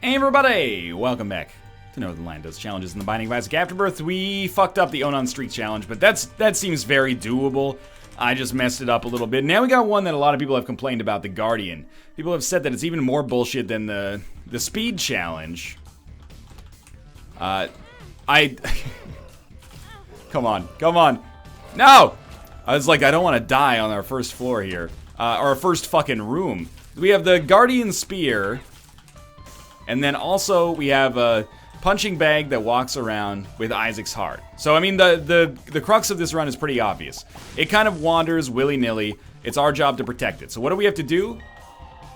Hey everybody, welcome back to Northernlion Does Challenges in the Binding of Isaac Afterbirth. We fucked up the Onan Streak Challenge, but that seems very doable. I just messed it up a little bit. Now we got one that a lot of people have complained about, the Guardian. People have said that it's even more bullshit than the Speed Challenge. Come on. No! I was like, I don't want to die on our first floor here. Or our first fucking room. We have the Guardian Spear. And then also we have a punching bag that walks around with Isaac's heart. So I mean the crux of this run is pretty obvious. It kind of wanders willy-nilly. It's our job to protect it. So what do we have to do?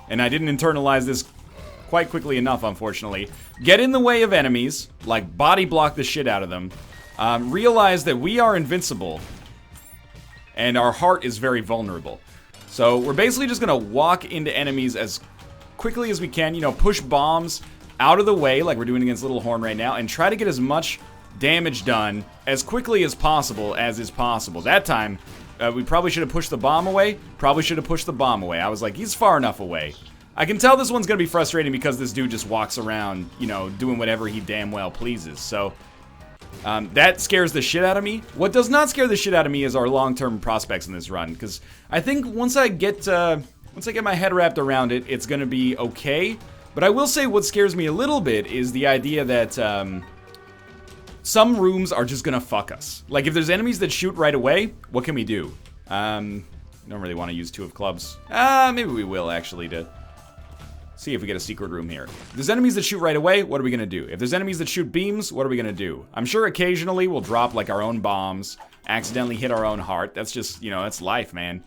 And I didn't internalize this quite quickly enough, unfortunately. Get in the way of enemies, like body block the shit out of them. Realize that we are invincible. And our heart is very vulnerable. So we're basically just gonna walk into enemies as quickly as we can, you know, push bombs out of the way like we're doing against Little Horn right now, and try to get as much damage done as quickly as possible as is possible. That time, we probably should have pushed the bomb away. I was like, he's far enough away. I can tell this one's gonna be frustrating because this dude just walks around, you know, doing whatever he damn well pleases. So, that scares the shit out of me. What does not scare the shit out of me is our long-term prospects in this run, because I think once I get my head wrapped around it, it's gonna be okay. But I will say what scares me a little bit is the idea that some rooms are just gonna fuck us. Like if there's enemies that shoot right away, what can we do? Don't really want to use 2 of clubs. Maybe we will actually to see if we get a secret room here. If there's enemies that shoot right away, what are we gonna do? If there's enemies that shoot beams, what are we gonna do? I'm sure occasionally we'll drop like our own bombs, accidentally hit our own heart. That's just, you know, that's life, man.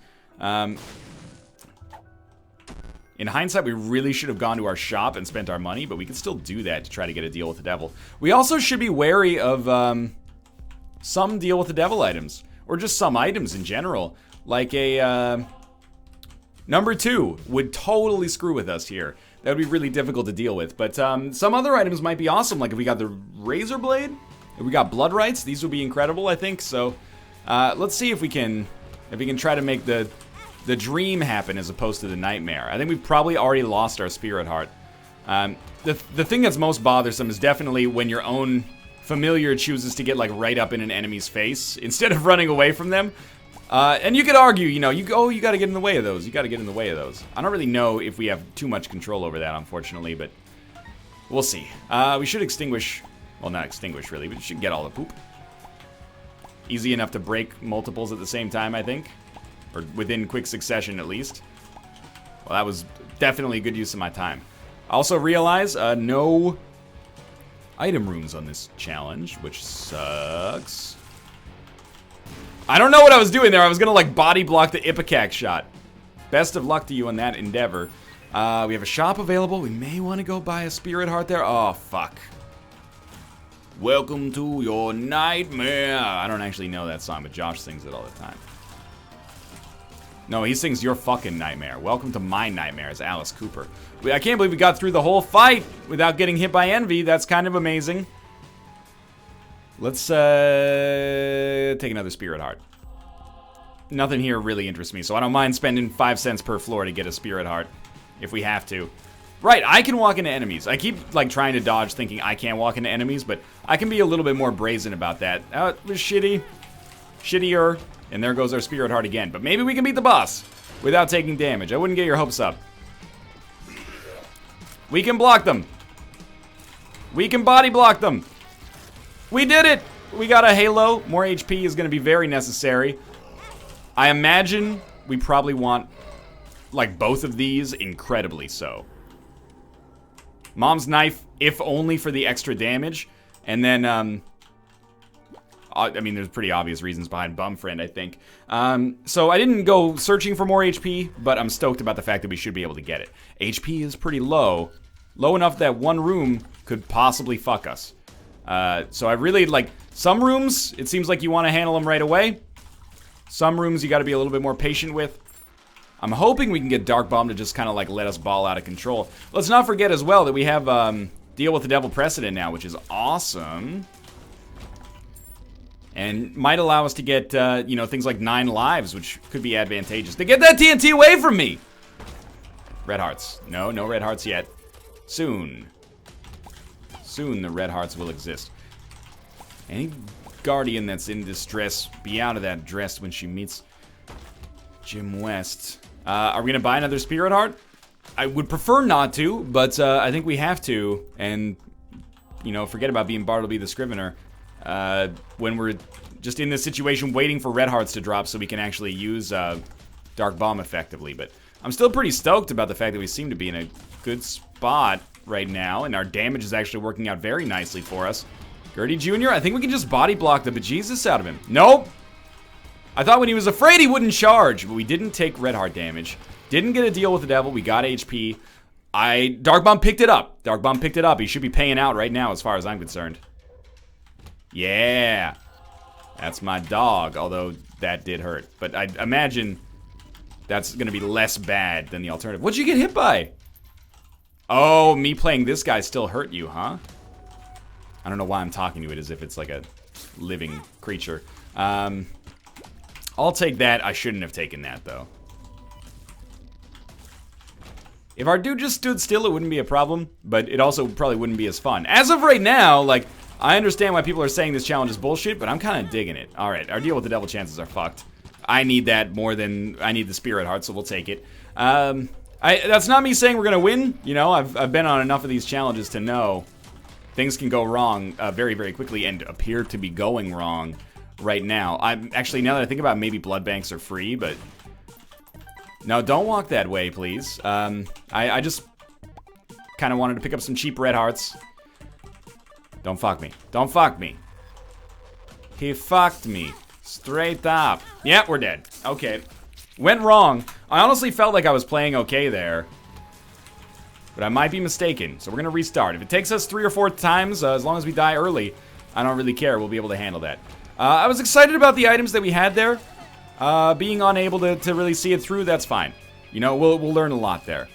In hindsight, we really should have gone to our shop and spent our money, but we can still do that to try to get a deal with the devil. We also should be wary of some deal with the devil items, or just some items in general. Like a number 2 would totally screw with us here. That would be really difficult to deal with. But some other items might be awesome, like if we got the razor blade, if we got blood rights, these would be incredible, I think. So let's see if we can try to make the dream happen as opposed to the nightmare. I think we've probably already lost our spirit heart. The thing that's most bothersome is definitely when your own familiar chooses to get like right up in an enemy's face instead of running away from them. And you could argue, you know, you gotta get in the way of those. I don't really know if we have too much control over that, unfortunately, but we'll see. We should extinguish, well, not extinguish really, but we should get all the poop. Easy enough to break multiples at the same time, I think. Or within quick succession, at least. Well, that was definitely a good use of my time. I also realize no item rooms on this challenge, which sucks. I don't know what I was doing there. I was gonna, like, body block the Ipecac shot. Best of luck to you in that endeavor. We have a shop available. We may want to go buy a spirit heart there. Oh, fuck. Welcome to your nightmare. I don't actually know that song, but Josh sings it all the time. No, he sings Your Fucking Nightmare. Welcome to My Nightmare as Alice Cooper. I can't believe we got through the whole fight without getting hit by envy. That's kind of amazing. Let's take another spirit heart. Nothing here really interests me, so I don't mind spending 5 cents per floor to get a spirit heart if we have to. Right, I can walk into enemies. I keep like trying to dodge thinking I can't walk into enemies, but I can be a little bit more brazen about that. It was shittier. And there goes our spirit heart again. But maybe we can beat the boss without taking damage. I wouldn't get your hopes up. We can block them. We can body block them. We did it. We got a halo. More HP is going to be very necessary. I imagine we probably want, like, both of these incredibly so. Mom's knife, if only for the extra damage. And then, I mean, there's pretty obvious reasons behind Bum Friend, I think. So I didn't go searching for more HP, but I'm stoked about the fact that we should be able to get it. HP is pretty low. Low enough that one room could possibly fuck us. So I really, like, some rooms, it seems like you want to handle them right away. Some rooms you got to be a little bit more patient with. I'm hoping we can get Dark Bomb to just kind of, like, let us ball out of control. Let's not forget as well that we have Deal with the Devil precedent now, which is awesome. And might allow us to get, you know, things like 9 lives, which could be advantageous. To get that TNT away from me! Red hearts. No red hearts yet. Soon. soon the red hearts will exist. Any guardian that's in distress, be out of that dress when she meets Jim West. Are we gonna buy another spirit heart? I would prefer not to, but I think we have to. And, you know, forget about being Bartleby the Scrivener. When we're just in this situation waiting for red hearts to drop so we can actually use Dark Bomb effectively. But I'm still pretty stoked about the fact that we seem to be in a good spot right now, and our damage is actually working out very nicely for us. Gertie Jr., I think we can just body block the bejesus out of him. Nope! I thought when he was afraid he wouldn't charge, but we didn't take red heart damage. Didn't get a deal with the devil, we got HP. Dark Bomb picked it up. Dark Bomb picked it up. He should be paying out right now as far as I'm concerned. Yeah! That's my dog, although that did hurt. But I imagine that's gonna be less bad than the alternative. What'd you get hit by? Oh, me playing this guy still hurt you, huh? I don't know why I'm talking to it as if it's like a living creature. I'll take that. I shouldn't have taken that, though. If our dude just stood still, it wouldn't be a problem, but it also probably wouldn't be as fun. As of right now, like, I understand why people are saying this challenge is bullshit, but I'm kind of digging it. Alright, our deal with the devil chances are fucked. I need that more than I need the spirit heart, so we'll take it. That's not me saying we're gonna win. You know, I've been on enough of these challenges to know things can go wrong very, very quickly and appear to be going wrong right now. I'm actually, now that I think about it, maybe blood banks are free, but no, don't walk that way, please. I just kind of wanted to pick up some cheap red hearts. Don't fuck me. Don't fuck me. He fucked me. Straight up. Yeah, we're dead. Okay. Went wrong. I honestly felt like I was playing okay there, but I might be mistaken, so we're gonna restart. If it takes us 3 or 4 times, as long as we die early, I don't really care. We'll be able to handle that. I was excited about the items that we had there. Being unable to really see it through, that's fine. You know, we'll learn a lot there.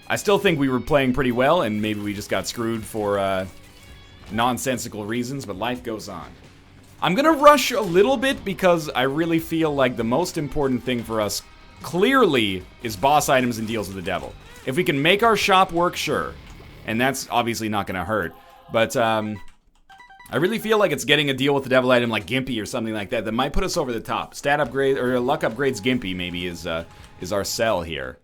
I still think we were playing pretty well, and maybe we just got screwed for nonsensical reasons, but life goes on. I'm gonna rush a little bit because I really feel like the most important thing for us clearly is boss items and deals with the devil. If we can make our shop work, sure. And that's obviously not gonna hurt. But I really feel like it's getting a deal with the devil item like Gimpy or something like that that might put us over the top. Stat upgrade or luck upgrades Gimpy maybe is our sell here.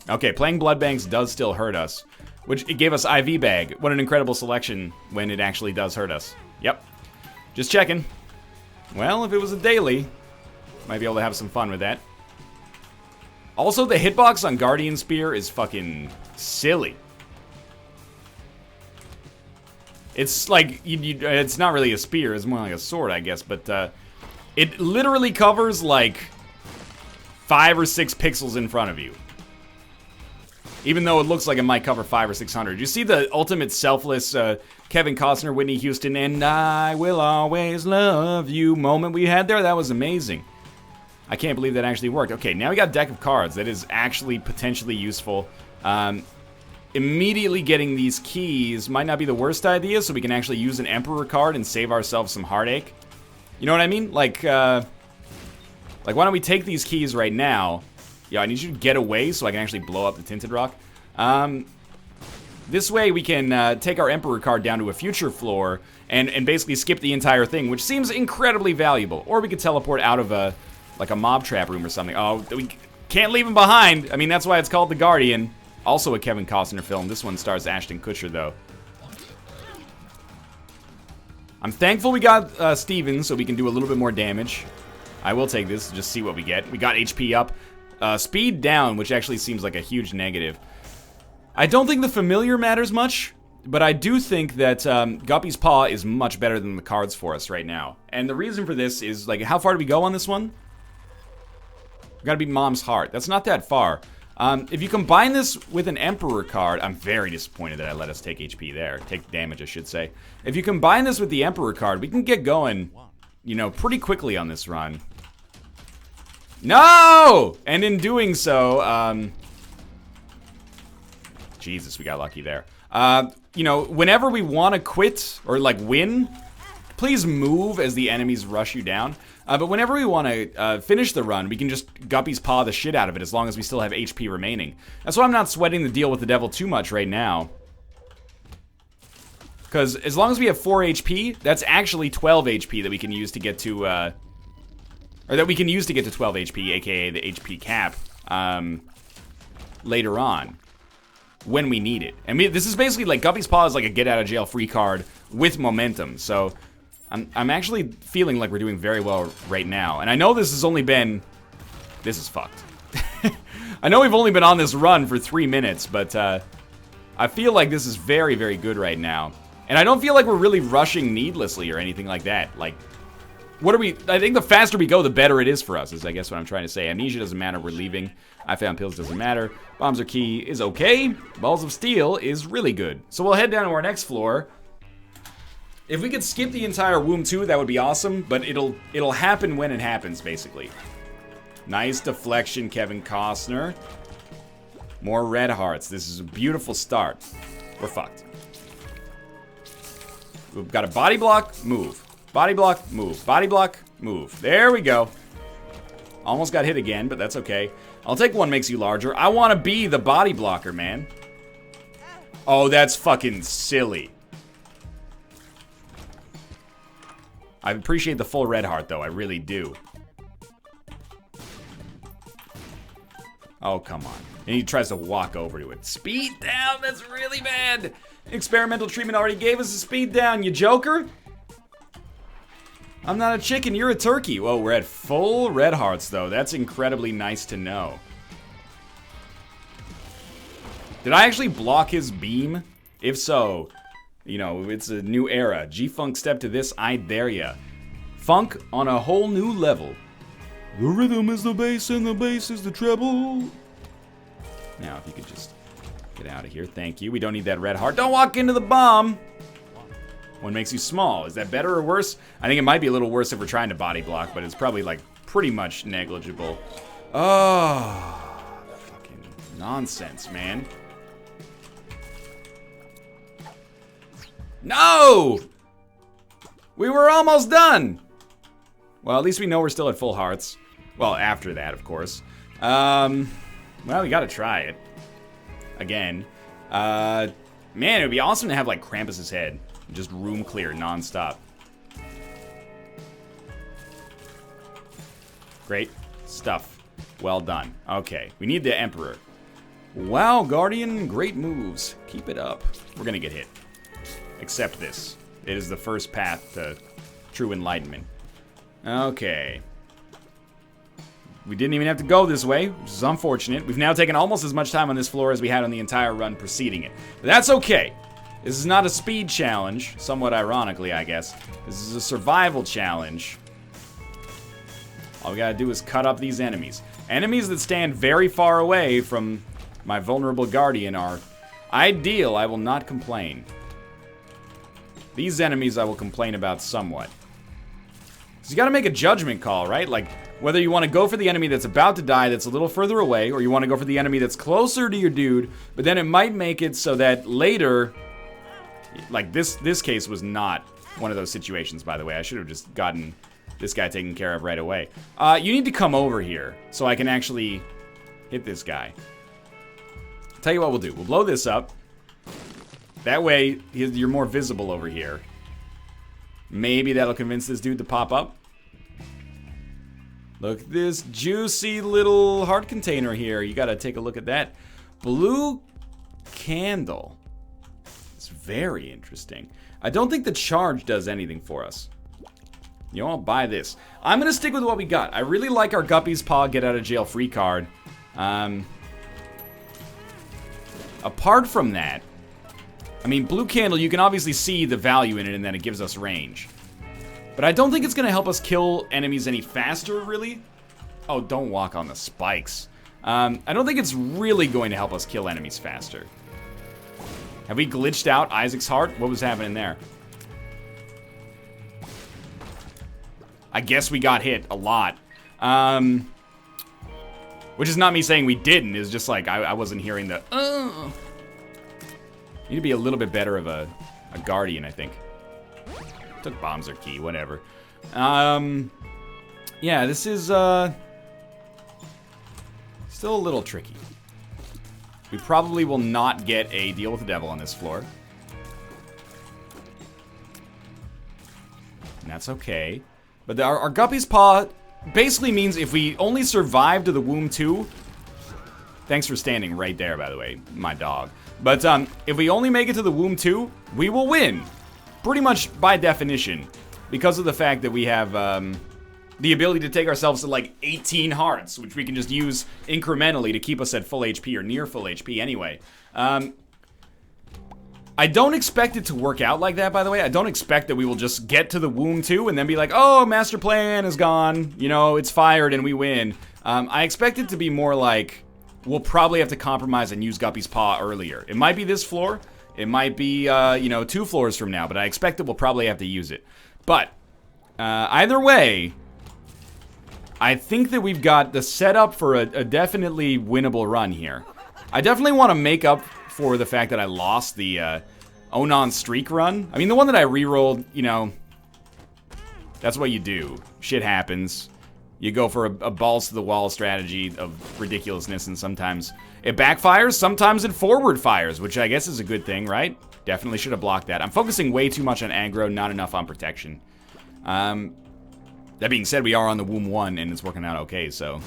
Okay, playing blood banks does still hurt us, which it gave us IV bag. What an incredible selection when it actually does hurt us. Yep. Just checking. Well, if it was a daily, might be able to have some fun with that. Also, the hitbox on Guardian Spear is fucking silly. It's like, it's not really a spear, it's more like a sword, I guess, but it literally covers like 5 or 6 pixels in front of you. Even though it looks like it might cover 500 or 600. You see the ultimate selfless Kevin Costner, Whitney Houston, and I will always love you moment we had there? That was amazing. I can't believe that actually worked. Okay, now we got a deck of cards. That is actually potentially useful. Immediately getting these keys might not be the worst idea, so we can actually use an Emperor card and save ourselves some heartache. You know what I mean? Like why don't we take these keys right now? Yeah, I need you to get away so I can actually blow up the Tinted Rock. This way we can take our Emperor card down to a future floor and basically skip the entire thing, which seems incredibly valuable. Or we could teleport out of a mob trap room or something. Oh, we can't leave him behind. I mean, that's why it's called The Guardian. Also a Kevin Costner film. This one stars Ashton Kutcher, though. I'm thankful we got Steven, so we can do a little bit more damage. I will take this to just see what we get. We got HP up. Speed down, which actually seems like a huge negative. I don't think the familiar matters much, but I do think that Guppy's Paw is much better than the cards for us right now. And the reason for this is, like, how far do we go on this one? We gotta beat Mom's Heart. That's not that far. If you combine this with an Emperor card, I'm very disappointed that I let us take HP there. Take damage, I should say. If you combine this with the Emperor card, we can get going, you know, pretty quickly on this run. No! And in doing so, Jesus, we got lucky there. You know, whenever we want to quit or, like, win, please move as the enemies rush you down. But whenever we want to finish the run, we can just Guppy's Paw the shit out of it as long as we still have HP remaining. That's why I'm not sweating the deal with the devil too much right now. Because as long as we have 4 HP, that's actually 12 HP that we can use to get to, or that we can use to get to 12 HP, aka the HP cap, later on, when we need it. And this is basically like, Guppy's Paw is like a get-out-of-jail-free card with momentum, so I'm actually feeling like we're doing very well right now. And I know this has only been, this is fucked. I know we've only been on this run for 3 minutes, but I feel like this is very, very good right now. And I don't feel like we're really rushing needlessly or anything like that. Like, what are we... I think the faster we go, the better it is for us, is I guess what I'm trying to say. Amnesia doesn't matter, we're leaving. I found pills doesn't matter. Bombs are key is okay. Balls of steel is really good. So we'll head down to our next floor. If we could skip the entire womb too, that would be awesome. But it'll happen when it happens, basically. Nice deflection, Kevin Costner. More red hearts. This is a beautiful start. We're fucked. We've got a body block, move. Body block, move. Body block, move. There we go. Almost got hit again, but that's okay. I'll take one makes you larger. I want to be the body blocker, man. Oh, that's fucking silly. I appreciate the full red heart, though. I really do. Oh, come on. And he tries to walk over to it. Speed down, that's really bad. Experimental treatment already gave us a speed down, you joker. I'm not a chicken, you're a turkey. Whoa, we're at full red hearts, though. That's incredibly nice to know. Did I actually block his beam? If so, you know, it's a new era. G-Funk step to this, I dare ya. Funk on a whole new level. The rhythm is the bass and the bass is the treble. Now, if you could just get out of here. Thank you. We don't need that red heart. Don't walk into the bomb. One makes you small. Is that better or worse? I think it might be a little worse if we're trying to body block, but it's probably, like, pretty much negligible. Oh, fucking nonsense, man. No! We were almost done. Well, at least we know we're still at full hearts. Well, after that, of course. Well, we gotta try it. Again. Man, it would be awesome to have, like, Krampus's head. Just room clear, non-stop. Great stuff. Well done. Okay, we need the Emperor. Wow, Guardian, great moves. Keep it up. We're gonna get hit. Accept this. It is the first path to true enlightenment. Okay. We didn't even have to go this way, which is unfortunate. We've now taken almost as much time on this floor as we had on the entire run preceding it. But that's okay. This is not a speed challenge, somewhat ironically, I guess. This is a survival challenge. All we gotta do is cut up these enemies. Enemies that stand very far away from my vulnerable guardian are ideal. I will not complain. These enemies I will complain about somewhat. So you gotta make a judgment call, right? Like, whether you want to go for the enemy that's about to die that's a little further away, or you want to go for the enemy that's closer to your dude, but then it might make it so that later... Like, this case was not one of those situations, by the way. I should have just gotten this guy taken care of right away. You need to come over here so I can actually hit this guy. Tell you what we'll do. We'll blow this up. That way, you're more visible over here. Maybe that'll convince this dude to pop up. Look at this juicy little heart container here. You gotta take a look at that. Blue candle. It's very interesting. I don't think the charge does anything for us. You know, I'll buy this. I'm gonna stick with what we got. I really like our Guppy's Paw get out of jail free card. Apart from that, I mean, blue candle, you can obviously see the value in it and then it gives us range. But I don't think it's gonna help us kill enemies any faster, really. Oh, don't walk on the spikes. I don't think it's really going to help us kill enemies faster. Have we glitched out Isaac's heart? What was happening there? I guess we got hit a lot. Which is not me saying we didn't. It's just like I wasn't hearing the... Need to be a little bit better of a guardian, I think. Took bombs or key, whatever. Yeah, this is still a little tricky. We probably will not get a deal with the devil on this floor. and that's okay. But our Guppy's Paw basically means if we only survive to the womb 2... Thanks for standing right there, by the way, my dog. But if we only make it to the womb 2, we will win. Pretty much by definition. Because of the fact that we have the ability to take ourselves to like 18 hearts, which we can just use incrementally to keep us at full HP or near full HP anyway. I don't expect it to work out like that, by the way. I don't expect that we will just get to the womb 2 and then be like, oh, master plan is gone. You know, it's fired and we win. I expect it to be more like, we'll probably have to compromise and use Guppy's Paw earlier. It might be this floor. It might be, you know, 2 floors from now, but I expect that we'll probably have to use it. But, either way, I think that we've got the setup for a definitely winnable run here. I definitely want to make up for the fact that I lost the Onan streak run. I mean, the one that I rerolled, you know, that's what you do. Shit happens. You go for a balls to the wall strategy of ridiculousness, and sometimes it backfires, sometimes it forward fires, which I guess is a good thing, right? Definitely should have blocked that. I'm focusing way too much on aggro, not enough on protection. That being said, we are on the womb 1 and it's working out okay, so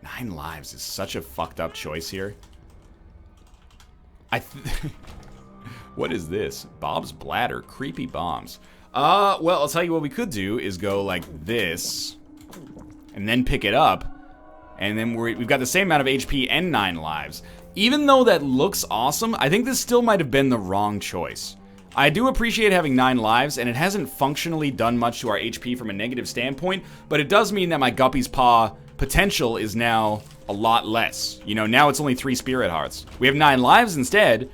9 lives is such a fucked up choice here. What is this? Bob's bladder, creepy bombs. Well, I'll tell you what we could do is go like this, and then pick it up, and then we've got the same amount of HP and 9 lives. Even though that looks awesome, I think this still might have been the wrong choice. I do appreciate having 9 lives, and it hasn't functionally done much to our HP from a negative standpoint, but it does mean that my Guppy's Paw potential is now a lot less. You know, now it's only 3 spirit hearts. We have 9 lives instead,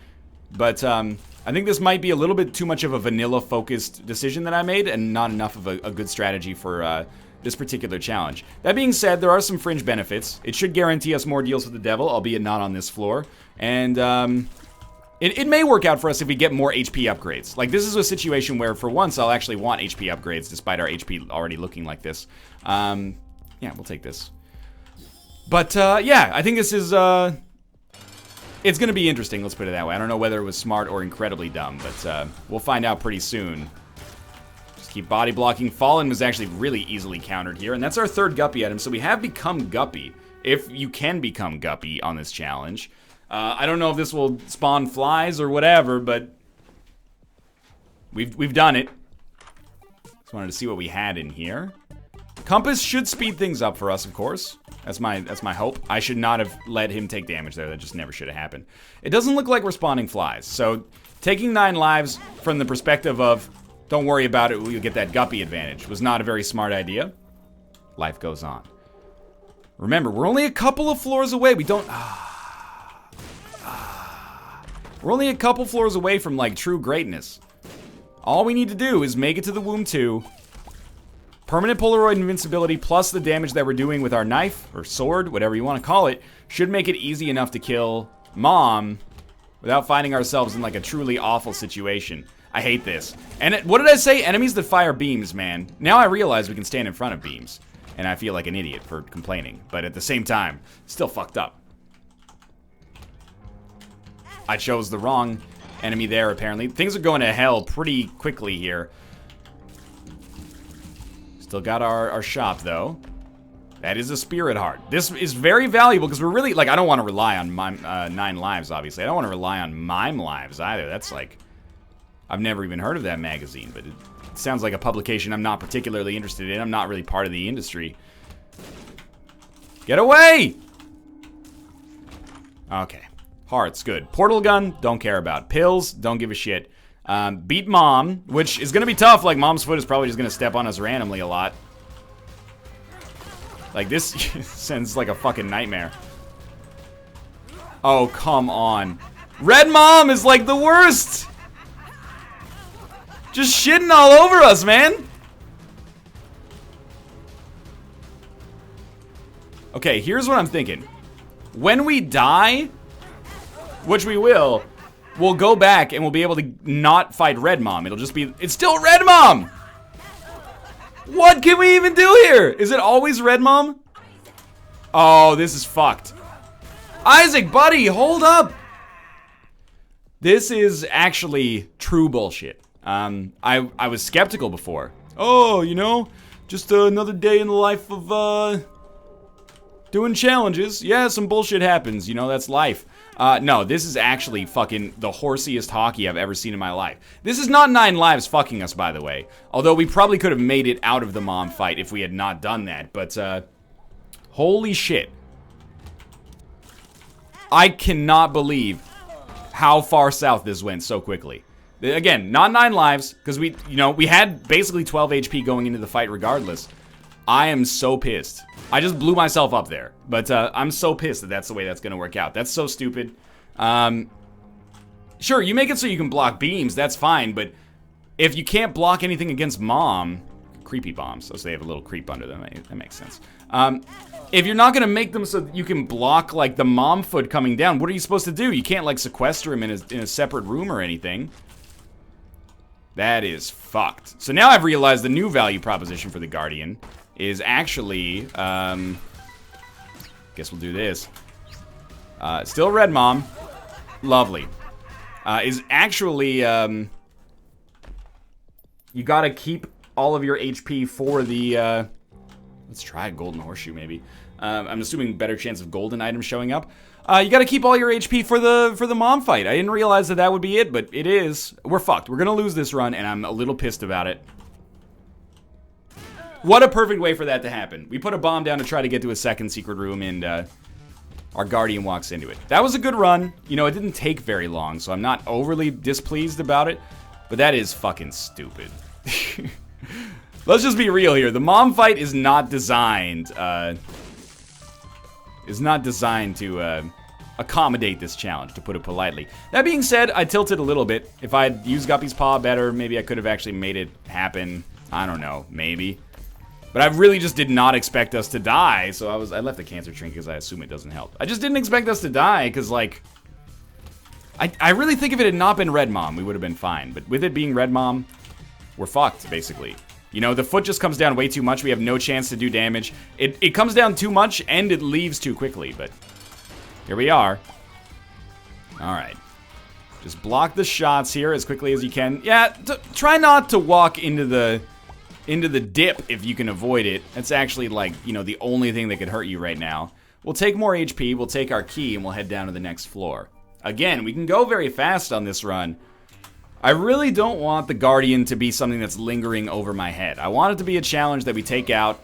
but I think this might be a little bit too much of a vanilla-focused decision that I made, and not enough of a good strategy for this particular challenge. That being said, there are some fringe benefits. It should guarantee us more deals with the devil, albeit not on this floor, and it may work out for us if we get more HP upgrades. Like, this is a situation where, for once, I'll actually want HP upgrades, despite our HP already looking like this. Yeah, we'll take this. But, yeah, I think this is, it's gonna be interesting, let's put it that way. I don't know whether it was smart or incredibly dumb, but, we'll find out pretty soon. Just keep body blocking. Fallen was actually really easily countered here, and that's our 3rd Guppy item, so we have become Guppy. If you can become Guppy on this challenge. I don't know if this will spawn flies or whatever, but we've done it. Just wanted to see what we had in here. Compass should speed things up for us, of course. That's my hope. I should not have let him take damage there. That just never should have happened. It doesn't look like we're spawning flies. So taking 9 lives from the perspective of don't worry about it, we'll get that Guppy advantage was not a very smart idea. Life goes on. Remember, we're only a couple of floors away. We don't... We're only a couple floors away from, like, true greatness. All we need to do is make it to the womb 2. Permanent Polaroid invincibility plus the damage that we're doing with our knife, or sword, whatever you want to call it, should make it easy enough to kill Mom without finding ourselves in, like, a truly awful situation. I hate this. And what did I say? Enemies that fire beams, man. Now I realize we can stand in front of beams. And I feel like an idiot for complaining. But at the same time, still fucked up. I chose the wrong enemy there, apparently. Things are going to hell pretty quickly here. Still got our shop, though. That is a spirit heart. This is very valuable, because we're really... Like, I don't want to rely on mime, 9 lives, obviously. I don't want to rely on mime lives, either. That's, like... I've never even heard of that magazine, but it sounds like a publication I'm not particularly interested in. I'm not really part of the industry. Get away! Okay. Hearts, good. Portal gun, don't care about. Pills, don't give a shit. Beat Mom, which is gonna be tough. Like, Mom's foot is probably just gonna step on us randomly a lot. Like, this sends like a fucking nightmare. Oh, come on. Red Mom is like the worst! Just shitting all over us, man! Okay, here's what I'm thinking. When we die... Which we will. We'll go back and we'll be able to not fight Red Mom. It'll just be... It's still Red Mom! What can we even do here? Is it always Red Mom? Oh, this is fucked. Isaac, buddy, hold up! This is actually true bullshit. I was skeptical before. Oh, you know, just another day in the life of doing challenges. Yeah, some bullshit happens, you know, that's life. No, this is actually fucking the horsiest hockey I've ever seen in my life. This is not 9 lives fucking us, by the way. Although we probably could have made it out of the mom fight if we had not done that. But, holy shit. I cannot believe how far south this went so quickly. Again, not 9 lives, because we had basically 12 HP going into the fight regardless. I am so pissed. I just blew myself up there. But I'm so pissed that that's the way that's going to work out. That's so stupid. Sure, you make it so you can block beams. That's fine. But if you can't block anything against mom... Creepy bombs. So they have a little creep under them. That makes sense. If you're not going to make them so that you can block, like, the mom foot coming down, what are you supposed to do? You can't, like, sequester him in a separate room or anything. That is fucked. So now I've realized the new value proposition for the Guardian is actually, guess we'll do this. Still red mom. Lovely. Is actually, you gotta keep all of your HP for the, let's try a golden horseshoe maybe. I'm assuming better chance of golden items showing up. You gotta keep all your HP for the mom fight. I didn't realize that would be it, but it is. We're fucked. We're gonna lose this run, and I'm a little pissed about it. What a perfect way for that to happen. We put a bomb down to try to get to a second secret room, and our Guardian walks into it. That was a good run. You know, it didn't take very long, so I'm not overly displeased about it, but that is fucking stupid. Let's just be real here. The mom fight is not designed, to accommodate this challenge, to put it politely. That being said, I tilted a little bit. If I'd used Guppy's paw better, maybe I could have actually made it happen. I don't know, maybe. But I really just did not expect us to die, so I left the cancer trinket because I assume it doesn't help. I just didn't expect us to die, because, like... I really think if it had not been Red Mom, we would have been fine. But with it being Red Mom, we're fucked, basically. You know, the foot just comes down way too much. We have no chance to do damage. It comes down too much, and it leaves too quickly, but... Here we are. Alright. Just block the shots here as quickly as you can. Yeah, try not to walk into the dip if you can avoid it. That's actually, like, you know, the only thing that could hurt you right now. We'll take more HP, we'll take our key, and we'll head down to the next floor. Again, we can go very fast on this run. I really don't want the Guardian to be something that's lingering over my head. I want it to be a challenge that we take out,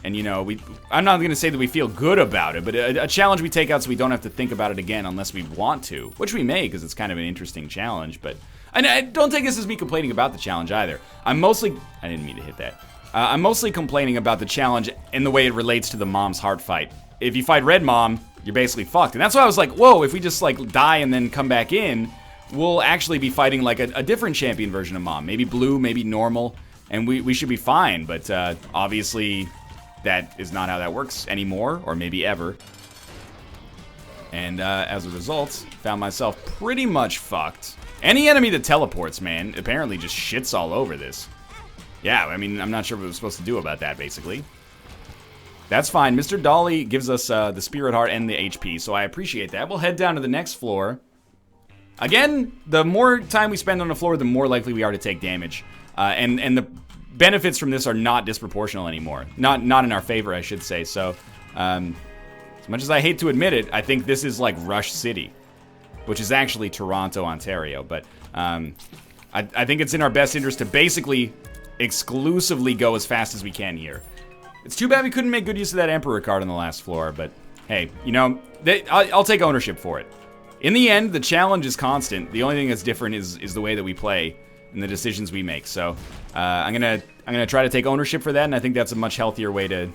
and, you know, I'm not going to say that we feel good about it, but a challenge we take out so we don't have to think about it again unless we want to. Which we may, because it's kind of an interesting challenge, but... I don't take this as me complaining about the challenge either. I didn't mean to hit that. I'm mostly complaining about the challenge and the way it relates to the mom's heart fight. If you fight Red Mom, you're basically fucked. And that's why I was like, whoa, if we just, like, die and then come back in, we'll actually be fighting, like, a different champion version of Mom. Maybe blue, maybe normal, and we should be fine. But obviously, that is not how that works anymore, or maybe ever. And as a result, found myself pretty much fucked. Any enemy that teleports, man, apparently just shits all over this. Yeah, I mean, I'm not sure what we're supposed to do about that, basically. That's fine. Mr. Dolly gives us the Spirit Heart and the HP, so I appreciate that. We'll head down to the next floor. Again, the more time we spend on the floor, the more likely we are to take damage. And the benefits from this are not disproportional anymore. Not in our favor, I should say. So, as much as I hate to admit it, I think this is like Rush City, which is actually Toronto, Ontario. But I think it's in our best interest to basically exclusively go as fast as we can here. It's too bad we couldn't make good use of that Emperor card on the last floor, but hey, you know, I'll take ownership for it. In the end, the challenge is constant. The only thing that's different is the way that we play and the decisions we make. So I'm gonna try to take ownership for that, and I think that's a much healthier way to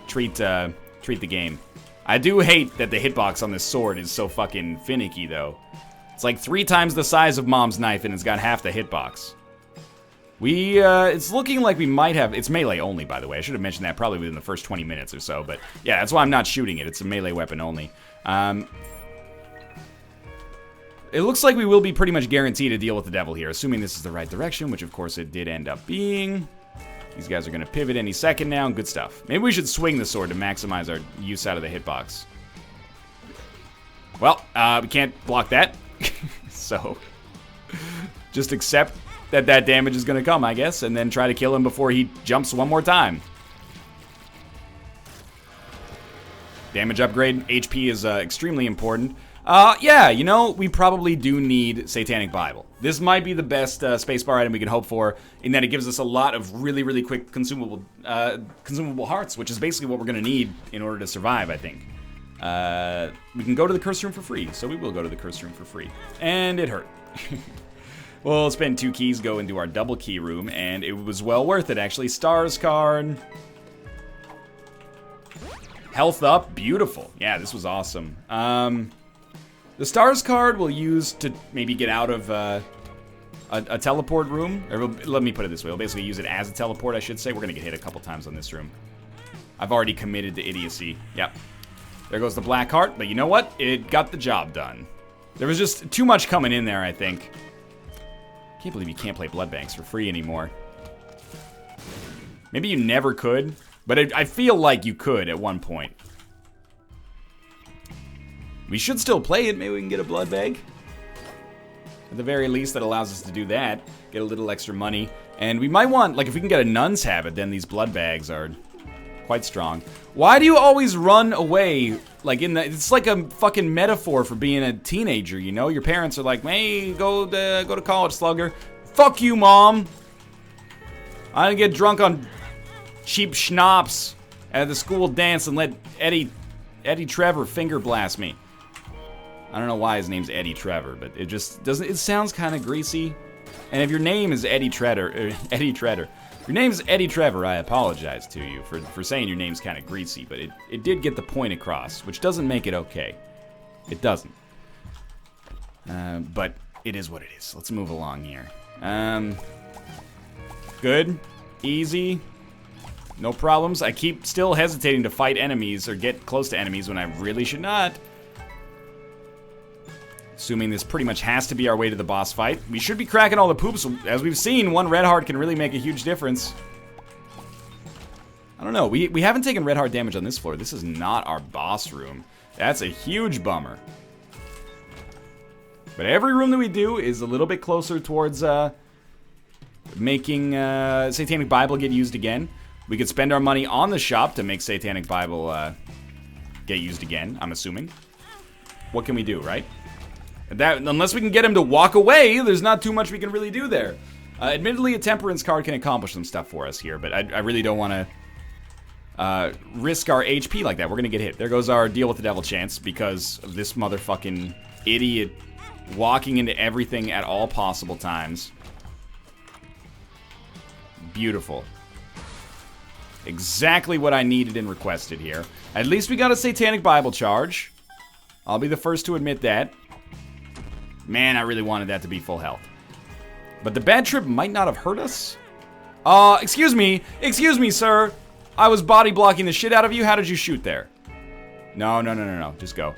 treat the game. I do hate that the hitbox on this sword is so fucking finicky, though. It's like 3 times the size of Mom's knife, and it's got half the hitbox. It's looking like we might have... It's melee only, by the way. I should have mentioned that probably within the first 20 minutes or so, but yeah, that's why I'm not shooting it. It's a melee weapon only. It looks like we will be pretty much guaranteed to deal with the devil here, assuming this is the right direction, which of course it did end up being. These guys are going to pivot any second now. Good stuff. Maybe we should swing the sword to maximize our use out of the hitbox. Well, we can't block that. So, Just accept that that damage is going to come, I guess, and then try to kill him before he jumps one more time. Damage upgrade. HP is extremely important. Yeah, you know, we probably do need Satanic Bible. This might be the best spacebar item we can hope for, in that it gives us a lot of really, really quick consumable hearts, which is basically what we're going to need in order to survive, I think. We can go to the curse room for free, so we will go to the curse room for free. And it hurt. We'll spend 2 keys, go into our double key room, and it was well worth it, actually. Stars card. Health up. Beautiful. Yeah, this was awesome. The stars card we'll use to maybe get out of a teleport room. Or let me put it this way. We'll basically use it as a teleport, I should say. We're going to get hit a couple times on this room. I've already committed to idiocy. Yep. There goes the black heart. But you know what? It got the job done. There was just too much coming in there, I think. Can't believe you can't play blood banks for free anymore. Maybe you never could. But I feel like you could at one point. We should still play it. Maybe we can get a blood bag. At the very least, that allows us to do that. Get a little extra money. And we might want, like, if we can get a nun's habit, then these blood bags are quite strong. Why do you always run away? Like, it's like a fucking metaphor for being a teenager, you know? Your parents are like, hey, go to college, slugger. Fuck you, Mom. I didn't get drunk on cheap schnapps at the school dance and let Eddie Trevor finger blast me. I don't know why his name's Eddie Trevor, but it just doesn't. It sounds kind of greasy. And if your name is Eddie Trevor, if your name's Eddie Trevor, I apologize to you for saying your name's kind of greasy, but it did get the point across, which doesn't make it okay. It doesn't. But it is what it is. Let's move along here. Good, easy. No problems. I keep still hesitating to fight enemies or get close to enemies when I really should not. Assuming this pretty much has to be our way to the boss fight. We should be cracking all the poops. As we've seen, one red heart can really make a huge difference. I don't know. We haven't taken red heart damage on this floor. This is not our boss room. That's a huge bummer. But every room that we do is a little bit closer towards making Satanic Bible get used again. We could spend our money on the shop to make Satanic Bible get used again, I'm assuming. What can we do, right? Unless we can get him to walk away, there's not too much we can really do there. Admittedly, a Temperance card can accomplish some stuff for us here, but I really don't want to risk our HP like that. We're going to get hit. There goes our deal with the devil chance because of this motherfucking idiot walking into everything at all possible times. Beautiful. Exactly what I needed and requested here. At least we got a Satanic Bible charge. I'll be the first to admit that. Man, I really wanted that to be full health. But the bad trip might not have hurt us. Excuse me, sir. I was body blocking the shit out of you. How did you shoot there? No. Just go.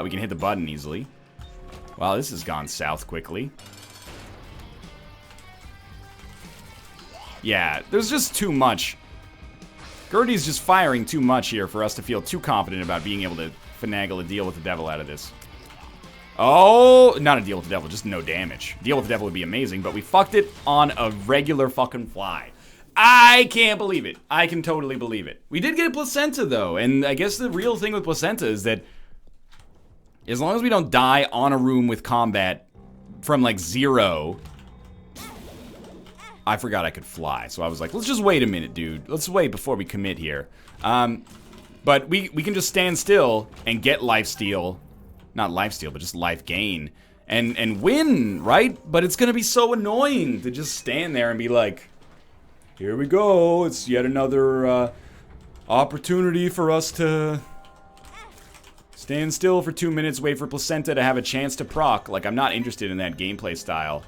We can hit the button easily. Wow, this has gone south quickly. Yeah, there's just too much. Gertie's just firing too much here for us to feel too confident about being able to finagle a deal with the devil out of this. Oh, not a deal with the devil, just no damage. Deal with the devil would be amazing, but we fucked it on a regular fucking fly. I can't believe it. I can totally believe it. We did get a placenta, though, and I guess the real thing with placenta is that as long as we don't die on a room with combat from, like, 0... I forgot I could fly, so I was like, let's just wait a minute, dude. Let's wait before we commit here. But we can just stand still and get lifesteal. Not lifesteal, but just life gain. And win, right? But it's gonna be so annoying to just stand there and be like, here we go. It's yet another opportunity for us to stand still for 2 minutes, wait for placenta to have a chance to proc. Like, I'm not interested in that gameplay style.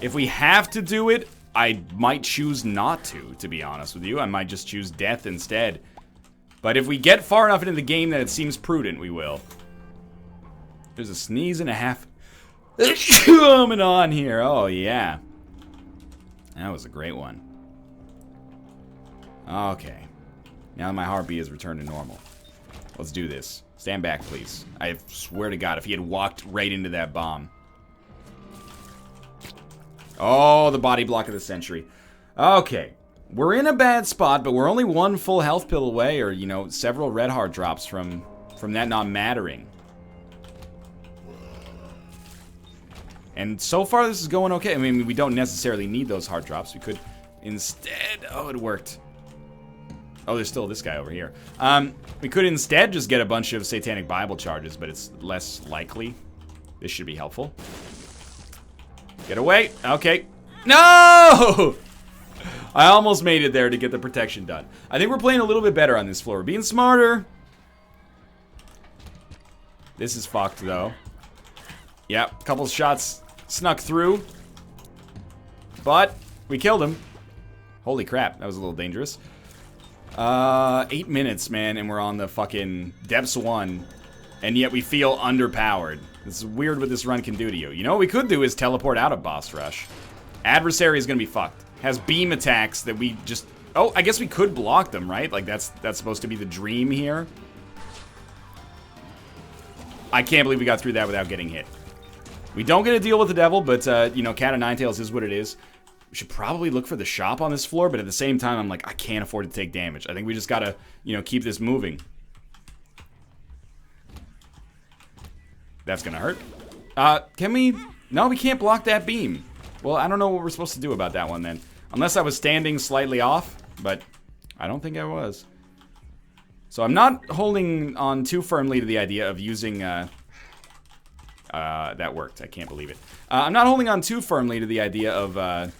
If we have to do it, I might choose not to be honest with you. I might just choose death instead. But if we get far enough into the game that it seems prudent, we will. There's a sneeze and a half coming on here. Oh, yeah. That was a great one. Okay. Now that my heartbeat has returned to normal. Let's do this. Stand back, please. I swear to God, if he had walked right into that bomb. Oh, the body block of the century. Okay. We're in a bad spot, but we're only one full health pill away, or, you know, several red heart drops from that not mattering. And so far, this is going okay. I mean, we don't necessarily need those heart drops. We could instead... Oh, it worked. Oh, there's still this guy over here. We could instead just get a bunch of Satanic Bible charges, but it's less likely. This should be helpful. Get away. Okay. No! I almost made it there to get the protection done. I think we're playing a little bit better on this floor. We're being smarter. This is fucked, though. Yep, couple shots snuck through. But we killed him. Holy crap, that was a little dangerous. 8 minutes, man, and we're on the fucking depths 1. And yet we feel underpowered. It's weird what this run can do to you. You know what we could do is teleport out of boss rush. Adversary is gonna be fucked. Has beam attacks that we just... Oh, I guess we could block them, right? Like, that's supposed to be the dream here. I can't believe we got through that without getting hit. We don't get to deal with the devil, but, you know, Cat of Nine Tails is what it is. We should probably look for the shop on this floor, but at the same time, I'm like, I can't afford to take damage. I think we just gotta, you know, keep this moving. That's gonna hurt. Can we... No, we can't block that beam. Well, I don't know what we're supposed to do about that one, then. Unless I was standing slightly off, but I don't think I was. So I'm not holding on too firmly to the idea of using, that worked. I can't believe it. I'm not holding on too firmly to the idea of,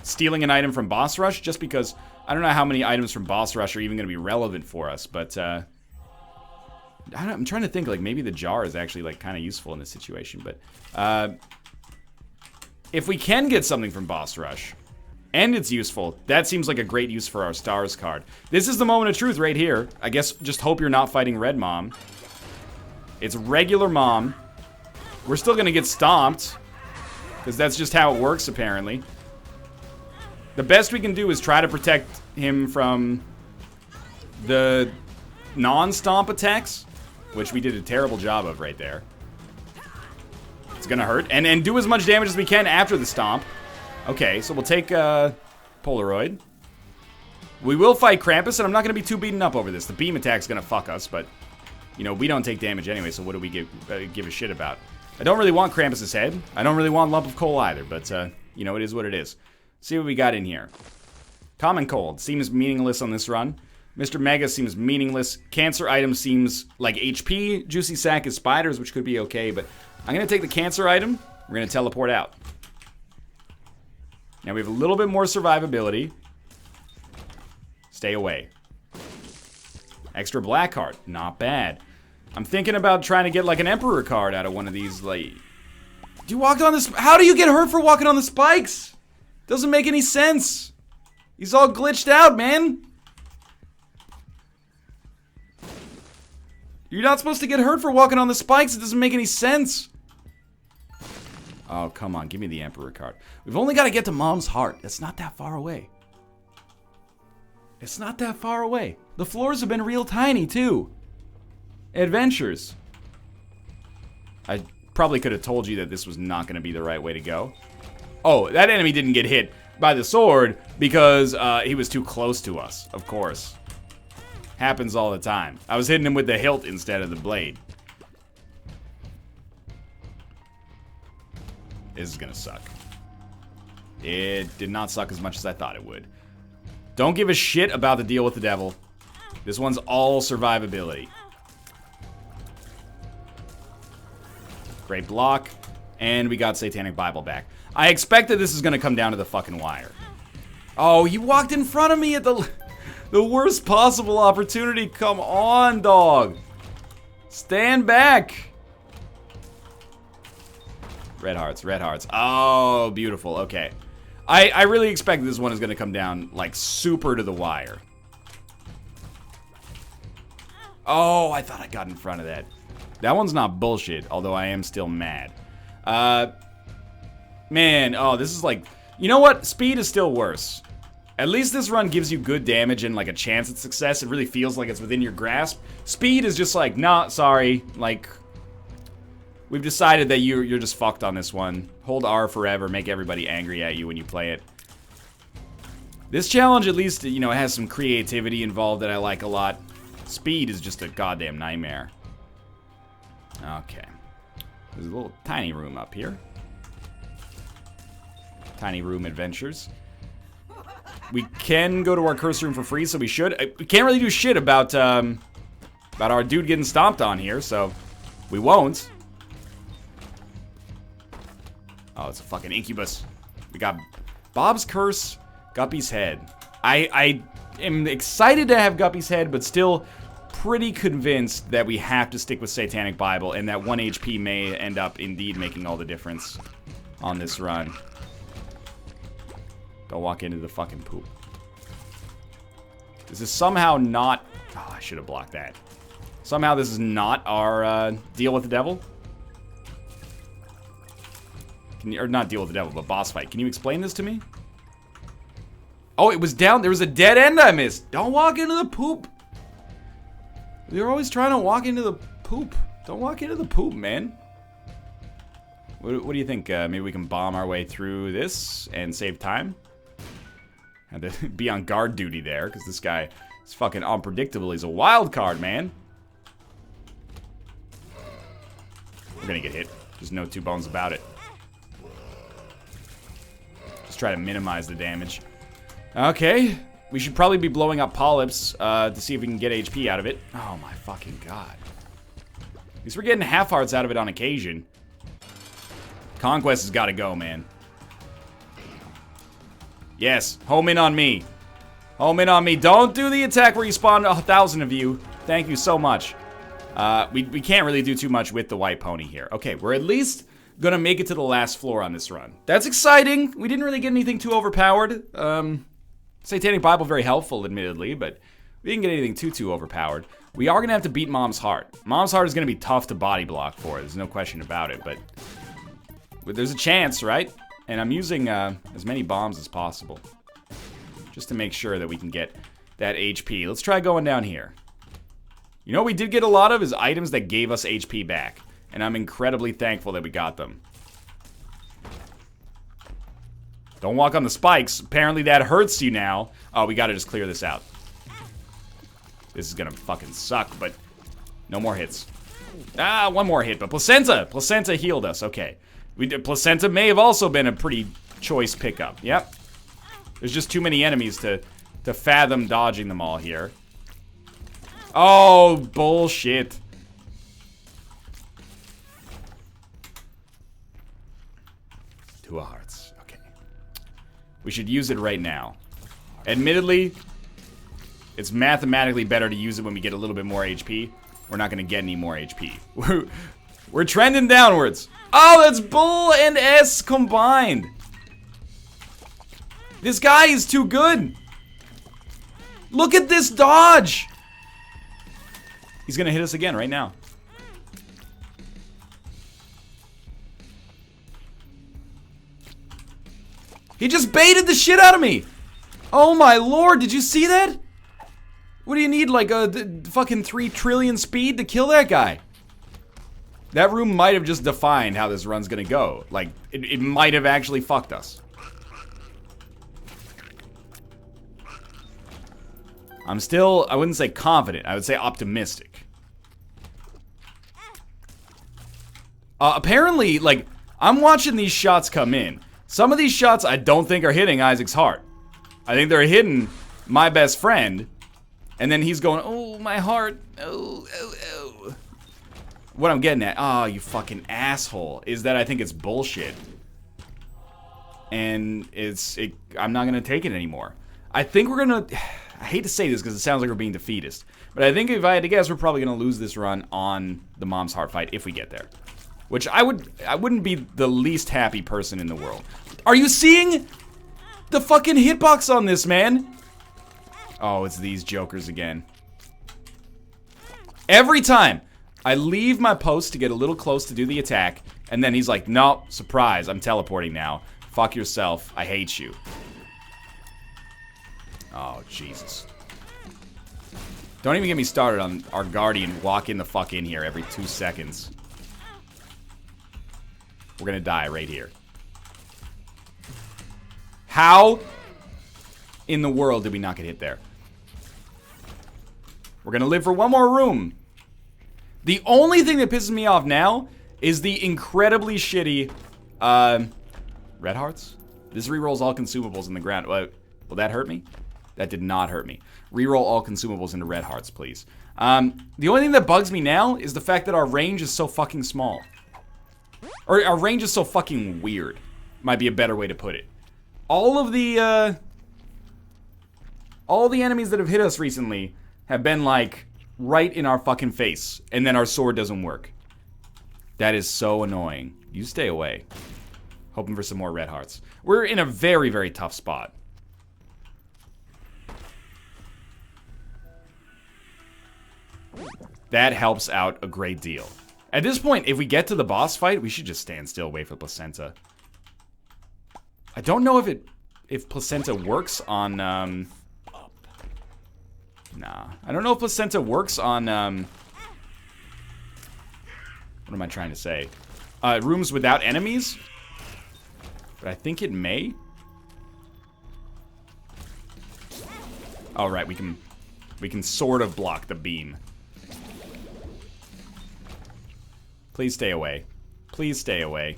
stealing an item from Boss Rush, just because I don't know how many items from Boss Rush are even going to be relevant for us, but, I'm trying to think, like, maybe the jar is actually, like, kind of useful in this situation, but, if we can get something from Boss Rush, and it's useful, that seems like a great use for our Stars card. This is the moment of truth right here. I guess just hope you're not fighting Red Mom. It's regular Mom. We're still gonna get stomped, because that's just how it works, apparently. The best we can do is try to protect him from the non-stomp attacks, which we did a terrible job of right there. It's gonna hurt, and do as much damage as we can after the stomp. Okay, so we'll take Polaroid. We will fight Krampus, and I'm not gonna be too beaten up over this. The beam attack's gonna fuck us, but you know we don't take damage anyway. So what do we give a shit about? I don't really want Krampus's head. I don't really want Lump of Coal either, but you know it is what it is. See what we got in here. Common Cold seems meaningless on this run. Mr. Mega seems meaningless. Cancer item seems like HP. Juicy Sack is spiders, which could be okay, but I'm gonna take the cancer item. We're gonna teleport out. Now we have a little bit more survivability. Stay away. Extra black heart, not bad. I'm thinking about trying to get like an Emperor card out of one of these, like... You walked on this... How do you get hurt for walking on the spikes? Doesn't make any sense. He's all glitched out, man. You're not supposed to get hurt for walking on the spikes. It doesn't make any sense. Oh, come on. Give me the Emperor card. We've only got to get to Mom's heart. That's not that far away. It's not that far away. The floors have been real tiny, too. Adventures. I probably could have told you that this was not going to be the right way to go. Oh, that enemy didn't get hit by the sword because he was too close to us, of course. Happens all the time. I was hitting him with the hilt instead of the blade. This is gonna suck. It did not suck as much as I thought it would. Don't give a shit about the deal with the devil. This one's all survivability. Great block. And we got Satanic Bible back. I expected this is gonna come down to the fucking wire. Oh, you walked in front of me at the worst possible opportunity. Come on, dog. Stand back. Red hearts, red hearts. Oh, beautiful. Okay. I really expect this one is gonna come down like super to the wire. Oh, I thought I got in front of that. That one's not bullshit, although I am still mad. Man, oh, this is like... You know what? Speed is still worse. At least this run gives you good damage and like a chance at success. It really feels like it's within your grasp. Speed is just like, nah, sorry. Like, we've decided that you're just fucked on this one. Hold R forever, make everybody angry at you when you play it. This challenge, at least, you know, it has some creativity involved that I like a lot. Speed is just a goddamn nightmare. Okay. There's a little tiny room up here. Tiny room adventures. We can go to our curse room for free, so we should. We can't really do shit about our dude getting stomped on here, so we won't. Oh, it's a fucking incubus. We got Bob's curse, Guppy's head. I am excited to have Guppy's head, but still pretty convinced that we have to stick with Satanic Bible, and that 1 HP may end up indeed making all the difference on this run. Don't walk into the fucking poop. This is somehow not... Oh, I should have blocked that. Somehow this is not our deal with the devil. Or not deal with the devil, but boss fight. Can you explain this to me? Oh, it was down. There was a dead end I missed. Don't walk into the poop. You're always trying to walk into the poop. Don't walk into the poop, man. What do you think? Maybe we can bomb our way through this and save time? Had to be on guard duty there, because this guy is fucking unpredictable. He's a wild card, man. We're gonna get hit. There's no two bones about it. Just try to minimize the damage. Okay. We should probably be blowing up polyps to see if we can get HP out of it. Oh my fucking god. At least we're getting half hearts out of it on occasion. Conquest has got to go, man. Yes, home in on me. Home in on me. Don't do the attack where you spawn 1,000 of you. Thank you so much. We can't really do too much with the white pony here. Okay, we're at least gonna make it to the last floor on this run. That's exciting. We didn't really get anything too overpowered. Satanic Bible very helpful, admittedly, but we didn't get anything too overpowered. We are gonna have to beat Mom's Heart. Mom's Heart is gonna be tough to body block for. There's no question about it, but there's a chance, right? And I'm using as many bombs as possible, just to make sure that we can get that HP. Let's try going down here. You know what we did get a lot of is items that gave us HP back, and I'm incredibly thankful that we got them. Don't walk on the spikes. Apparently that hurts you now. Oh, we gotta just clear this out. This is gonna fucking suck, but no more hits. Ah, one more hit, but placenta! Placenta healed us, okay. Placenta may have also been a pretty choice pickup. Yep. There's just too many enemies to fathom dodging them all here. Oh, bullshit. Two of hearts. Okay. We should use it right now. Admittedly, it's mathematically better to use it when we get a little bit more HP. We're not going to get any more HP. We're trending downwards. Oh, that's bull and S combined. This guy is too good. Look at this dodge. He's gonna hit us again right now. He just baited the shit out of me. Oh my lord, did you see that? What do you need, like a fucking 3 trillion speed to kill that guy? That room might have just defined how this run's gonna go. Like, it might have actually fucked us. I'm still, I wouldn't say confident, I would say optimistic. Apparently, like, I'm watching these shots come in. Some of these shots I don't think are hitting Isaac's heart. I think they're hitting my best friend. And then he's going, oh, my heart, oh, oh, oh. What I'm getting at, oh, you fucking asshole, is that I think it's bullshit. And I'm not gonna take it anymore. I think we're gonna, I hate to say this because it sounds like we're being defeatist, but I think if I had to guess, we're probably gonna lose this run on the Mom's Heart fight if we get there. Which I wouldn't be the least happy person in the world. Are you seeing the fucking hitbox on this, man? Oh, it's these jokers again. Every time I leave my post to get a little close to do the attack, and then he's like, no, surprise, I'm teleporting now. Fuck yourself, I hate you. Oh, Jesus. Don't even get me started on our Guardian walking the fuck in here every 2 seconds. we're gonna die right here. How in the world did we not get hit there? We're gonna live for one more room. The only thing that pisses me off now is the incredibly shitty, red hearts? This rerolls all consumables in the ground. Will that hurt me? That did not hurt me. Reroll all consumables into red hearts, please. The only thing that bugs me now is the fact that our range is so fucking small. Or our range is so fucking weird. Might be a better way to put it. All the enemies that have hit us recently have been like right in our fucking face, and then our sword doesn't work. That is so annoying. You stay away. Hoping for some more red hearts. We're in a very, very tough spot. That helps out a great deal. At this point, if we get to the boss fight, we should just stand still, wait for placenta. I don't know if placenta works on, nah. I don't know if placenta works on, what am I trying to say? Rooms without enemies? But I think it may. All right, we can sort of block the beam. Please stay away. Please stay away.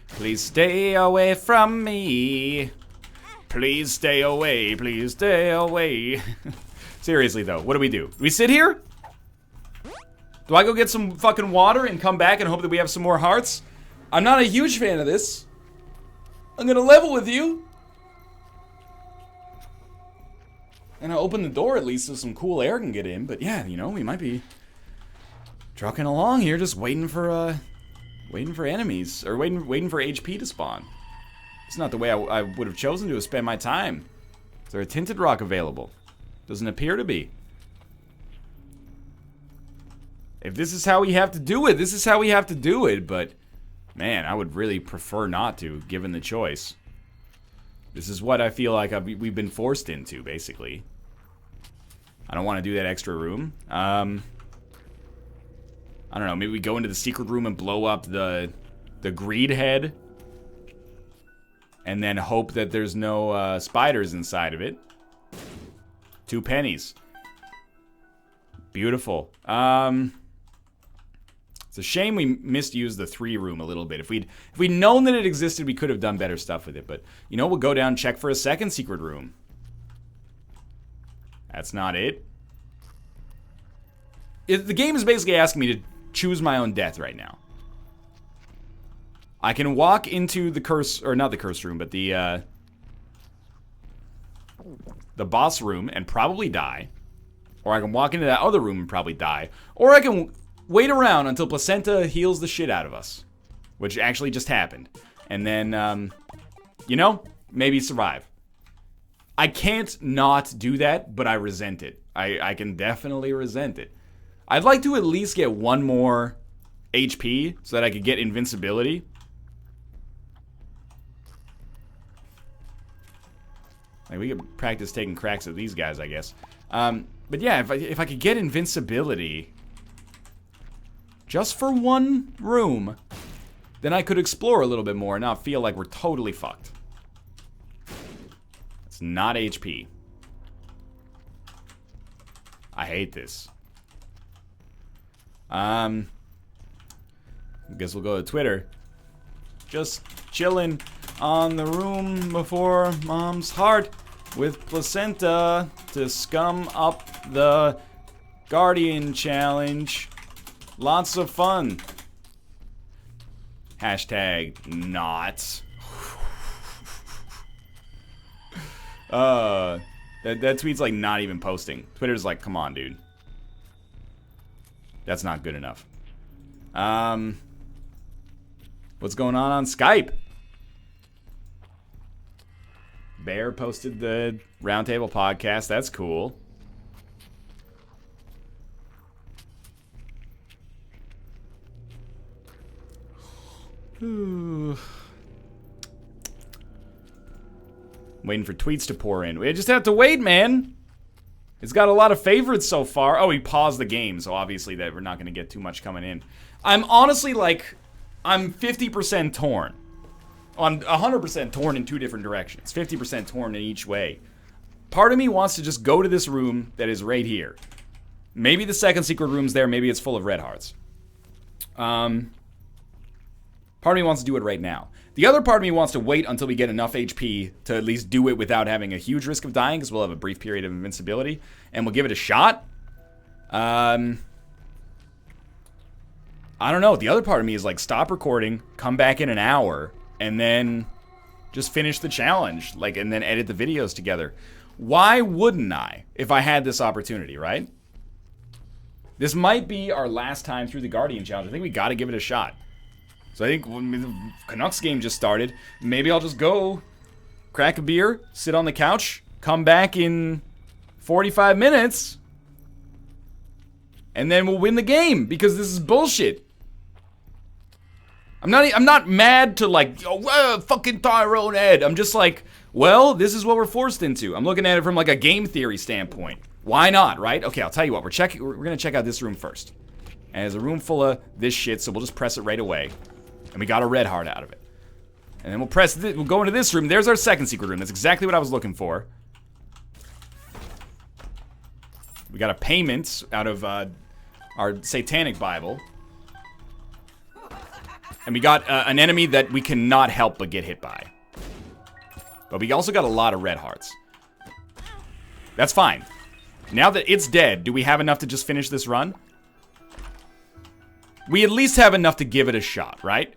Please stay away from me. Please stay away. Please stay away. Seriously, though, what do? Do we sit here? Do I go get some fucking water and come back and hope that we have some more hearts? I'm not a huge fan of this. I'm gonna level with you. And I'll open the door at least so some cool air can get in. But yeah, you know, we might be trucking along here, just waiting for enemies, or waiting for HP to spawn. It's not the way I would have chosen to spend my time. Is there a tinted rock available? Doesn't appear to be. If this is how we have to do it, this is how we have to do it, but man, I would really prefer not to, given the choice. This is what I feel like we've been forced into, basically. I don't want to do that extra room. I don't know, maybe we go into the secret room and blow up the greed head. And then hope that there's no spiders inside of it. 2 pennies. Beautiful. It's a shame we misused the 3 room a little bit. If we'd known that it existed, we could have done better stuff with it. But, you know, we'll go down and check for a second secret room. That's not it. The game is basically asking me to choose my own death right now. I can walk into the curse, or not the curse room, but the boss room and probably die. Or I can walk into that other room and probably die. Or I can wait around until placenta heals the shit out of us. Which actually just happened. And then, you know, maybe survive. I can't not do that, but I resent it. I can definitely resent it. I'd like to at least get 1 more HP so that I could get invincibility. Like, we could practice taking cracks at these guys, I guess. But yeah, if I could get invincibility just for 1 room, then I could explore a little bit more and not feel like we're totally fucked. It's not HP. I hate this. I guess we'll go to Twitter. Just chilling on the room before mom's heart with placenta to scum up the Guardian challenge. Lots of fun. Hashtag not. That tweet's like not even posting. Twitter's like, come on, dude. That's not good enough. What's going on Skype? Bear posted the Roundtable podcast. That's cool. Waiting for tweets to pour in. We just have to wait, man. It's got a lot of favorites so far. Oh, he paused the game, so obviously that we're not going to get too much coming in. I'm honestly, like, I'm 50% torn. I'm 100% torn in two different directions. 50% torn in each way. Part of me wants to just go to this room that is right here. Maybe the second secret room's there. Maybe it's full of red hearts. Part of me wants to do it right now. The other part of me wants to wait until we get enough HP to at least do it without having a huge risk of dying, because we'll have a brief period of invincibility, and we'll give it a shot. I don't know. The other part of me is like, stop recording, come back in an hour, and then just finish the challenge, like, and then edit the videos together. Why wouldn't I if I had this opportunity, right? This might be our last time through the Guardian Challenge. I think we got to give it a shot. So I think when the Canucks game just started, maybe I'll just go crack a beer, sit on the couch, come back in 45 minutes, and then we'll win the game, because this is bullshit. I'm not mad to like, oh, fucking Tyrone Ed. I'm just like, well, this is what we're forced into. I'm looking at it from like a game theory standpoint. Why not, right? Okay, I'll tell you what. We're gonna check out this room first. And there's a room full of this shit, so we'll just press it right away. And we got a red heart out of it. And then we'll go into this room. There's our second secret room. That's exactly what I was looking for. We got a payment out of our satanic Bible. And we got an enemy that we cannot help but get hit by. But we also got a lot of red hearts. That's fine. Now that it's dead, do we have enough to just finish this run? We at least have enough to give it a shot, right?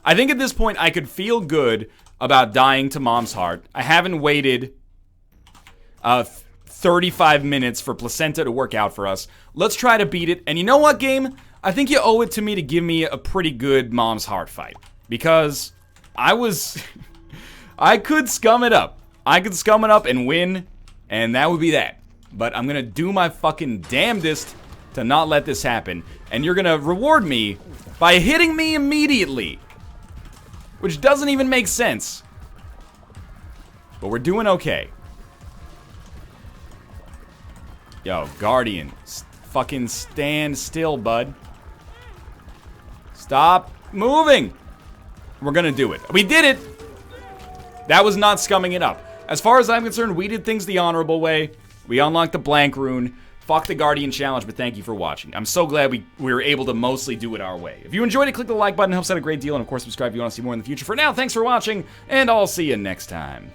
I think at this point I could feel good about dying to Mom's heart. I haven't waited 35 minutes for placenta to work out for us. Let's try to beat it. And you know what, game? I think you owe it to me to give me a pretty good Mom's heart fight. Because I could scum it up. I could scum it up and win, and that would be that. But I'm gonna do my fucking damnedest to not let this happen. And you're gonna reward me by hitting me immediately. Which doesn't even make sense. But we're doing okay. Yo, Guardian. Fucking stand still, bud. Stop moving. We're gonna do it. We did it. That was not scumming it up. As far as I'm concerned, we did things the honorable way. We unlocked the blank rune. Fuck the Guardian Challenge, but thank you for watching. I'm so glad we were able to mostly do it our way. If you enjoyed it, click the like button. It helps out a great deal. And of course, subscribe if you want to see more in the future. For now, thanks for watching, and I'll see you next time.